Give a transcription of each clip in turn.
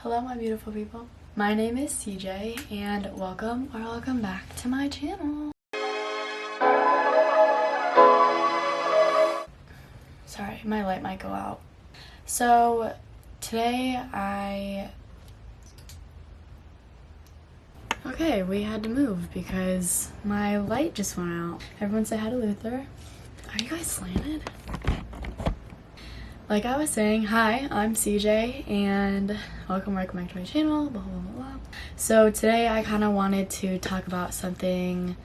Hello my beautiful people. My name is CJ and welcome back to my channel. Sorry, my light might go out. So today we had to move because my light just went out. Everyone say hi to Luther. Are you guys slanted? Like I was saying, hi, I'm CJ and welcome back to my channel, blah, blah, blah, blah. So today I kind of wanted to talk about something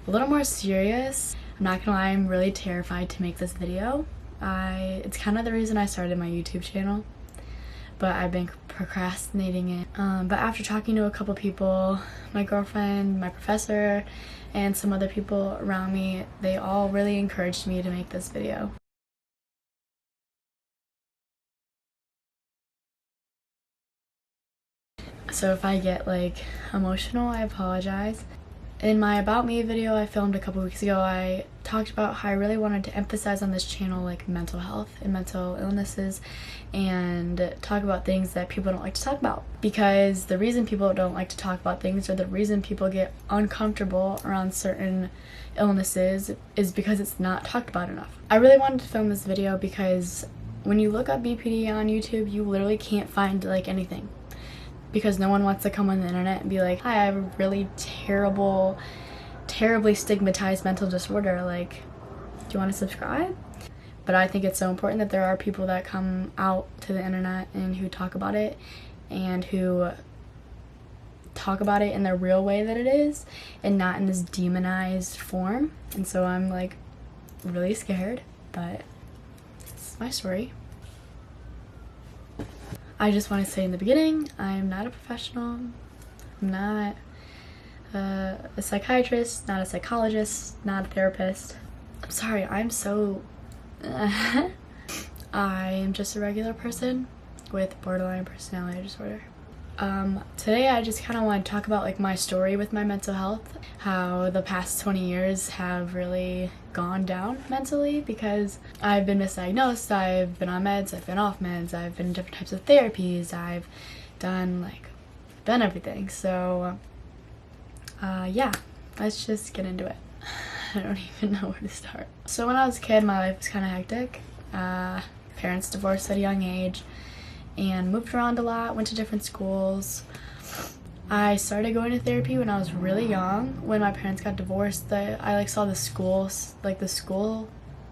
a little more serious. I'm not gonna lie, I'm really terrified to make this video. It's kind of the reason I started my YouTube channel, but I've been procrastinating it. But after talking to a couple people, my girlfriend, my professor, and some other people around me, they all really encouraged me to make this video. So if I get like emotional, I apologize. In my About Me video I filmed a couple weeks ago, I talked about how I really wanted to emphasize on this channel like mental health and mental illnesses and talk about things that people don't like to talk about. Because the reason people don't like to talk about things, or the reason people get uncomfortable around certain illnesses, is because it's not talked about enough. I really wanted to film this video because when you look up BPD on YouTube, you literally can't find like anything. Because no one wants to come on the internet and be like, hi, I have a really terribly stigmatized mental disorder, like, do you want to subscribe? But I think it's so important that there are people that come out to the internet and who talk about it, and who talk about it in the real way that it is, and not in this demonized form. And so I'm like really scared, but it's my story. I just want to say in the beginning, I'm not a professional. I'm not a psychiatrist, not a psychologist, not a therapist. I'm sorry, I'm so... I am just a regular person with borderline personality disorder. Today I just kind of want to talk about like my story with my mental health, how the past 20 years have really gone down mentally because I've been misdiagnosed, I've been on meds, I've been off meds, I've been in different types of therapies, I've done everything. So yeah, let's just get into it. I don't even know where to start. So when I was a kid, my life was kind of hectic. Parents divorced at a young age and moved around a lot, went to different schools. I started going to therapy when I was really young. When my parents got divorced, I saw the school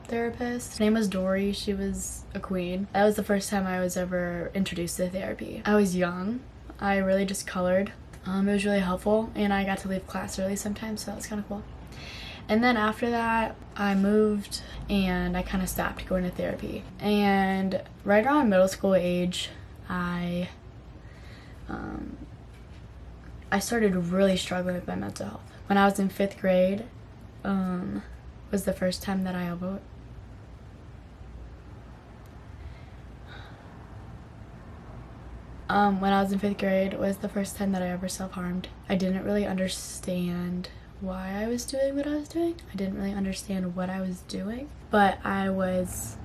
therapist. Her name was Dory. She was a queen. That was the first time I was ever introduced to therapy. I was young. I really just colored. It was really helpful, and I got to leave class early sometimes, so that was kind of cool. And then after that, I moved and I kind of stopped going to therapy. And right around middle school age, I started really struggling with my mental health. When I was in 5th grade, was the first time that I ever self-harmed. I didn't really understand why I was doing what I was doing. I didn't really understand what I was doing, but I was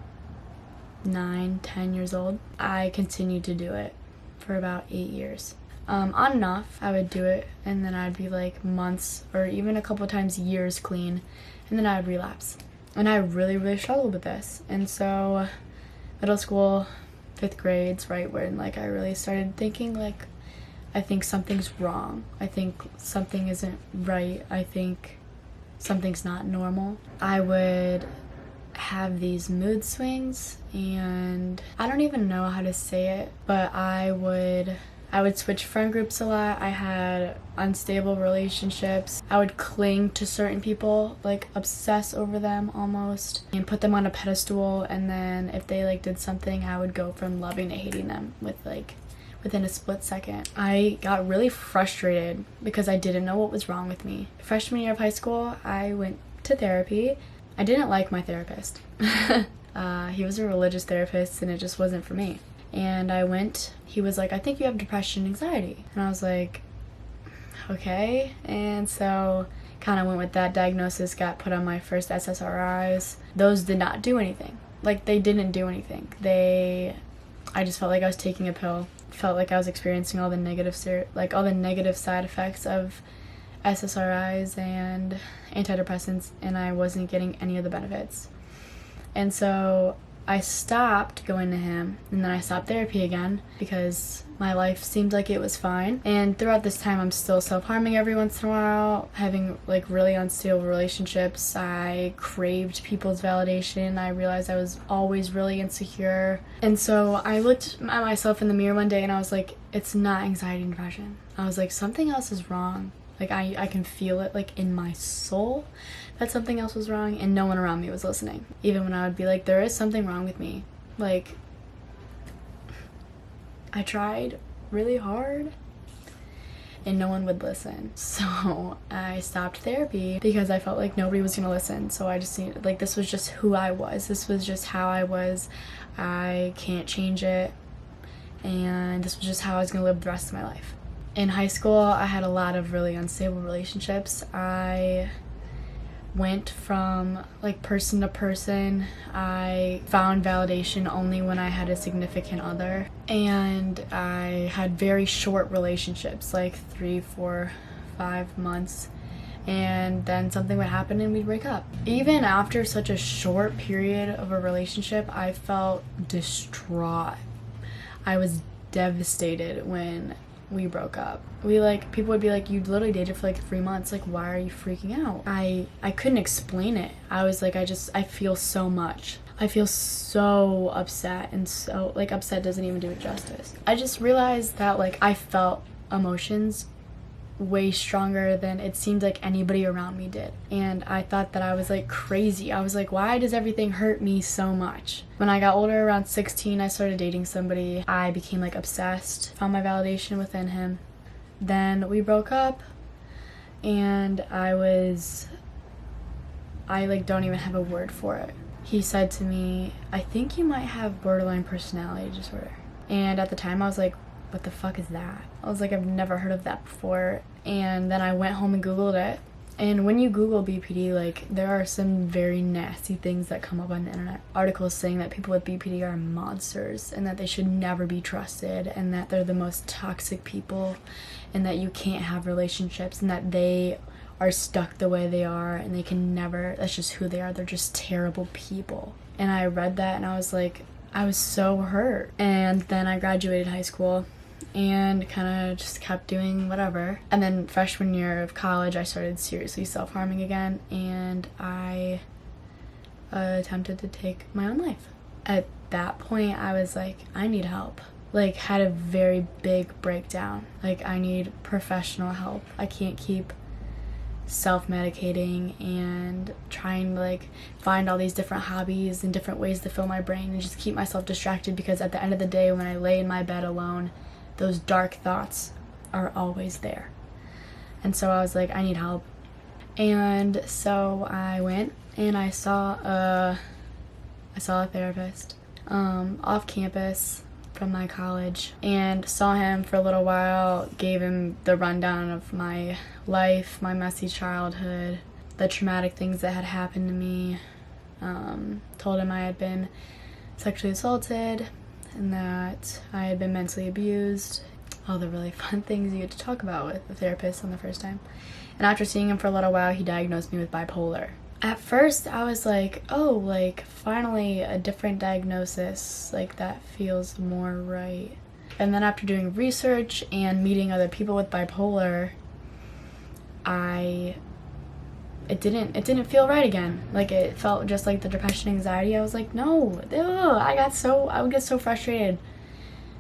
9-10 years old. I continued to do it for about 8 years. On and off, I would do it, and then I'd be like months or even a couple times years clean, and then I would relapse. And I really struggled with this. And so middle school, 5th grade's right when I really started thinking I think something's wrong. I think something isn't right. I think something's not normal. I would have these mood swings, and I don't even know how to say it, but I would switch friend groups a lot. I had unstable relationships. I would cling to certain people, obsess over them almost, and put them on a pedestal, and then if they did something, I would go from loving to hating them within a split second. I got really frustrated because I didn't know what was wrong with me. Freshman year of high school, I went to therapy. I didn't like my therapist. He was a religious therapist, and it just wasn't for me. And I went, he was like, I think you have depression and anxiety. And I was like, okay. And so kind of went with that diagnosis, got put on my first SSRIs. Those did not do anything. They didn't do anything. I just felt like I was taking a pill felt like I was experiencing all the negative side effects of SSRIs and antidepressants, and I wasn't getting any of the benefits. And so I stopped going to him, and then I stopped therapy again because my life seemed like it was fine. And throughout this time, I'm still self-harming every once in a while, having like really unstable relationships. I craved people's validation. I realized I was always really insecure. And so I looked at myself in the mirror one day and I was like, it's not anxiety and depression. I was like, something else is wrong. Like I can feel it like in my soul that something else was wrong, and no one around me was listening. Even when I would be like, there is something wrong with me. Like, I tried really hard and no one would listen. So I stopped therapy because I felt like nobody was gonna listen. So I just needed, like, this was just who I was. This was just how I was. I can't change it. And this was just how I was gonna live the rest of my life. In high school, I had a lot of really unstable relationships. I went from like person to person. I found validation only when I had a significant other. And I had very short relationships, like 3, 4, 5 months. And then something would happen and we'd break up. Even after such a short period of a relationship, I felt distraught. I was devastated when we broke up. People would be like, you literally dated for like 3 months, like why are you freaking out? I couldn't explain it. I was like, I feel so much. I feel so upset, and so like upset doesn't even do it justice. I just realized that like I felt emotions way stronger than it seemed like anybody around me did. And I thought that I was like crazy. I was like, why does everything hurt me so much? When I got older, around 16, I started dating somebody. I became like obsessed, found my validation within him. Then we broke up, and I like don't even have a word for it. He said to me, I think you might have borderline personality disorder. And at the time I was like, what the fuck is that? I was like, I've never heard of that before. And then I went home and Googled it. And when you Google BPD, like, there are some very nasty things that come up on the internet. Articles saying that people with BPD are monsters and that they should never be trusted and that they're the most toxic people and that you can't have relationships and that they are stuck the way they are and they can never, that's just who they are. They're just terrible people. And I read that and I was like, I was so hurt. And then I graduated high school and kind of just kept doing whatever. And then freshman year of college, I started seriously self-harming again, and I attempted to take my own life. At that point, I was like, I need help. Like, had a very big breakdown. Like, I need professional help. I can't keep self-medicating and trying to like find all these different hobbies and different ways to fill my brain and just keep myself distracted, because at the end of the day, when I lay in my bed alone, those dark thoughts are always there. And so I was like, I need help. And so I went and I saw a therapist off campus from my college, and saw him for a little while, gave him the rundown of my life, my messy childhood, the traumatic things that had happened to me, told him I had been sexually assaulted and that I had been mentally abused, all the really fun things you get to talk about with the therapist on the first time. And after seeing him for a little while, he diagnosed me with bipolar. At first, I was like, oh, like, finally a different diagnosis, like, that feels more right. And then after doing research and meeting other people with bipolar, it didn't feel right again. Like, it felt just like the depression, anxiety. I was like, no, I would get so frustrated.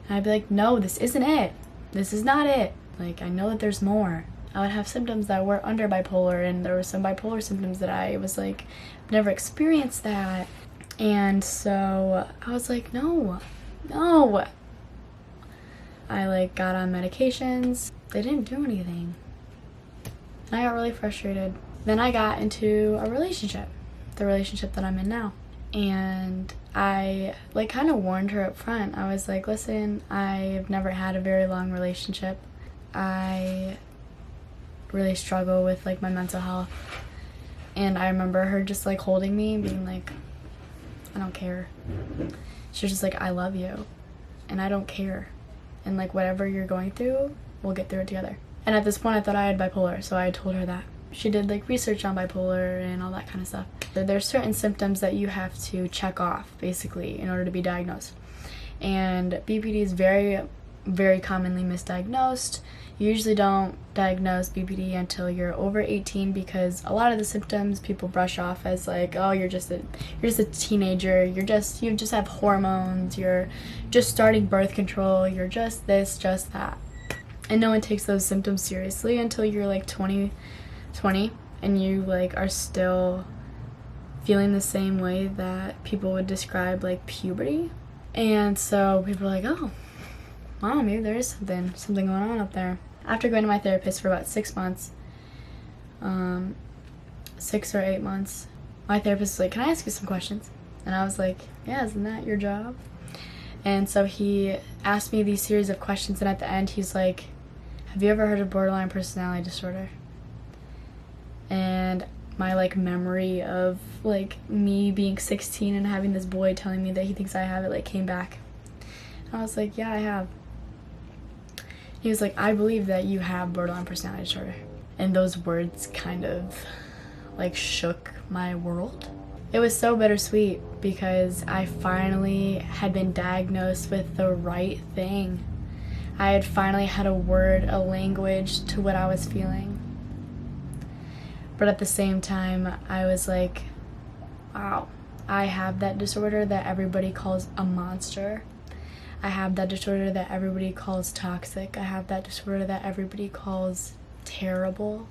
And I'd be like, no, this isn't it. This is not it. Like, I know that there's more. I would have symptoms that were under bipolar, and there were some bipolar symptoms that I was like, never experienced that. And so I was like, no. I like got on medications. They didn't do anything. And I got really frustrated. Then I got into a relationship, the relationship that I'm in now. And I like kind of warned her up front. I was like, listen, I've never had a very long relationship. I really struggle with like my mental health. And I remember her just like holding me and being like, I don't care. She was just like, I love you and I don't care. and like whatever you're going through, we'll get through it together. And at this point I thought I had bipolar, so I told her that. She did like research on bipolar and all that kind of stuff. There's certain symptoms that you have to check off basically in order to be diagnosed. And BPD is very, very commonly misdiagnosed. You usually don't diagnose BPD until you're over 18 because a lot of the symptoms people brush off as like, oh, you're just a teenager, you just have hormones, you're just starting birth control, you're just this, just that. And no one takes those symptoms seriously until you're like 20 and you like are still feeling the same way that people would describe like puberty. And so people are like, oh, wow, maybe there is something going on up there. After going to my therapist for about 6 months, 6 or 8 months, my therapist was like, can I ask you some questions? And I was like, yeah, isn't that your job? And so he asked me these series of questions, and at the end he's like, have you ever heard of borderline personality disorder? And my like memory of like me being 16 and having this boy telling me that he thinks I have it like came back. And I was like, yeah, I have. He was like, I believe that you have borderline personality disorder. And those words kind of like shook my world. It was so bittersweet because I finally had been diagnosed with the right thing. I had finally had a word, a language to what I was feeling. But at the same time, I was like, wow, I have that disorder that everybody calls a monster. I have that disorder that everybody calls toxic. I have that disorder that everybody calls terrible,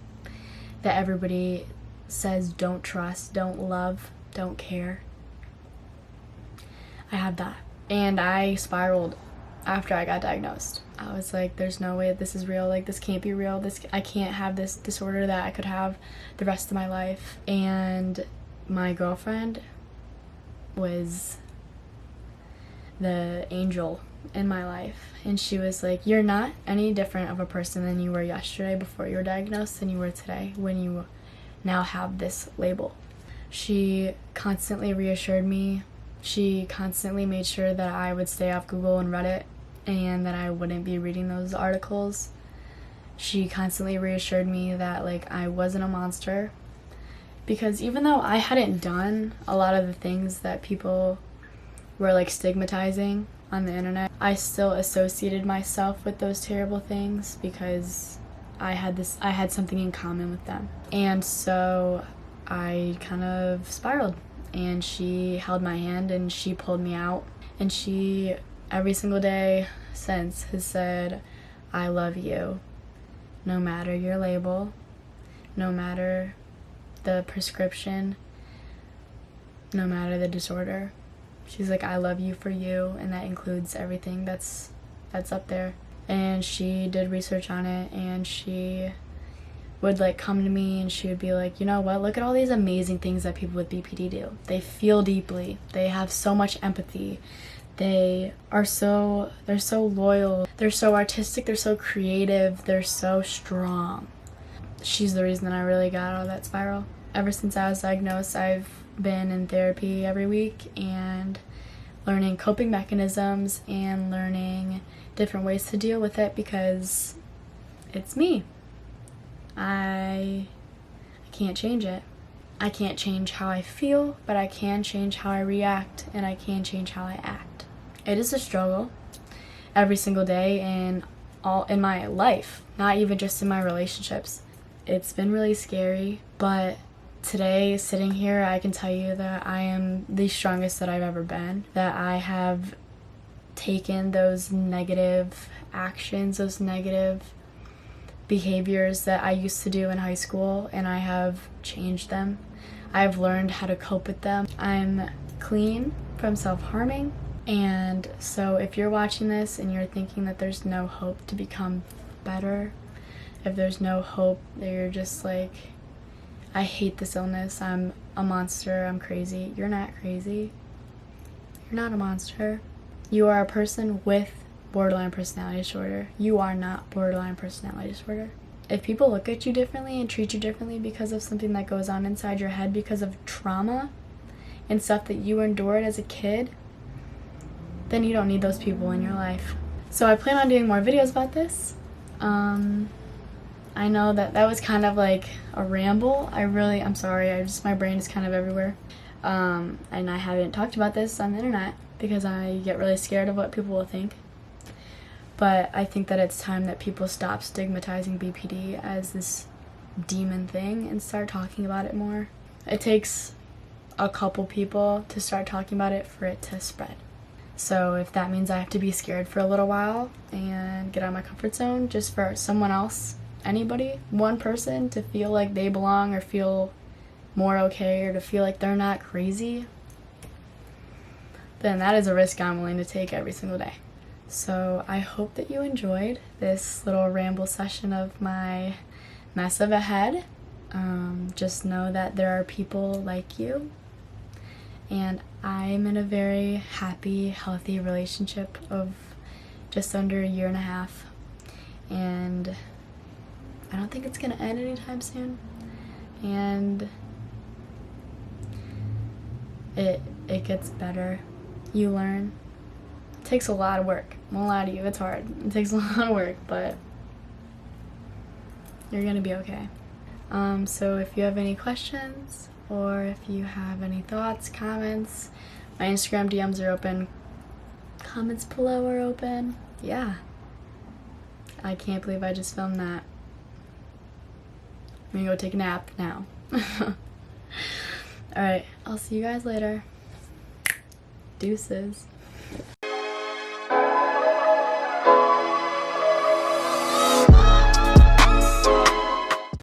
that everybody says don't trust, don't love, don't care. I have that. And I spiraled after I got diagnosed. I was like, there's no way this is real. Like, this can't be real. I can't have this disorder that I could have the rest of my life. And my girlfriend was the angel in my life. And she was like, you're not any different of a person than you were yesterday before you were diagnosed than you were today when you now have this label. She constantly reassured me. She constantly made sure that I would stay off Google and Reddit and that I wouldn't be reading those articles. She constantly reassured me that like I wasn't a monster, because even though I hadn't done a lot of the things that people were like stigmatizing on the internet, I still associated myself with those terrible things because I had something in common with them. And so I kind of spiraled, and she held my hand and she pulled me out, and she every single day since has said, I love you, no matter your label, no matter the prescription, no matter the disorder. She's like, I love you for you, and that includes everything that's up there. And she did research on it, and she would like come to me and she would be like, you know what, look at all these amazing things that people with BPD do. They feel deeply, they have so much empathy, they're so loyal, they're so artistic, they're so creative, they're so strong. She's the reason that I really got out of that spiral. Ever since I was diagnosed, I've been in therapy every week and learning coping mechanisms and learning different ways to deal with it, because it's me. I can't change it. I can't change how I feel, but I can change how I react, and I can change how I act. It is a struggle every single day in my life, not even just in my relationships. It's been really scary, but today, sitting here, I can tell you that I am the strongest that I've ever been, that I have taken those negative actions, those negative behaviors that I used to do in high school, and I have changed them. I've learned how to cope with them. I'm clean from self-harming, and so if you're watching this and you're thinking that there's no hope to become better, if there's no hope, that you're just like, I hate this illness, I'm a monster, I'm crazy. You're not crazy. You're not a monster. You are a person with borderline personality disorder. You are not borderline personality disorder. If people look at you differently and treat you differently because of something that goes on inside your head, because of trauma and stuff that you endured as a kid, then you don't need those people in your life. So I plan on doing more videos about this. I know that was kind of like a ramble. I'm sorry, my brain is kind of everywhere. And I haven't talked about this on the internet because I get really scared of what people will think. But I think that it's time that people stop stigmatizing BPD as this demon thing and start talking about it more. It takes a couple people to start talking about it for it to spread. So if that means I have to be scared for a little while and get out of my comfort zone just for someone else, anybody, one person, to feel like they belong or feel more okay or to feel like they're not crazy, then that is a risk I'm willing to take every single day. So I hope that you enjoyed this little ramble session of my mess of a head. Just know that there are people like you, and I'm in a very happy, healthy relationship of just under a year and a half, and I don't think it's gonna end anytime soon. And it gets better. You learn. It takes a lot of work. I won't lie to you, it's hard. It takes a lot of work, but you're gonna be okay. So if you have any questions or if you have any thoughts, comments, my Instagram DMs are open. Comments below are open. Yeah. I can't believe I just filmed that. I'm gonna go take a nap now. Alright, I'll see you guys later. Deuces.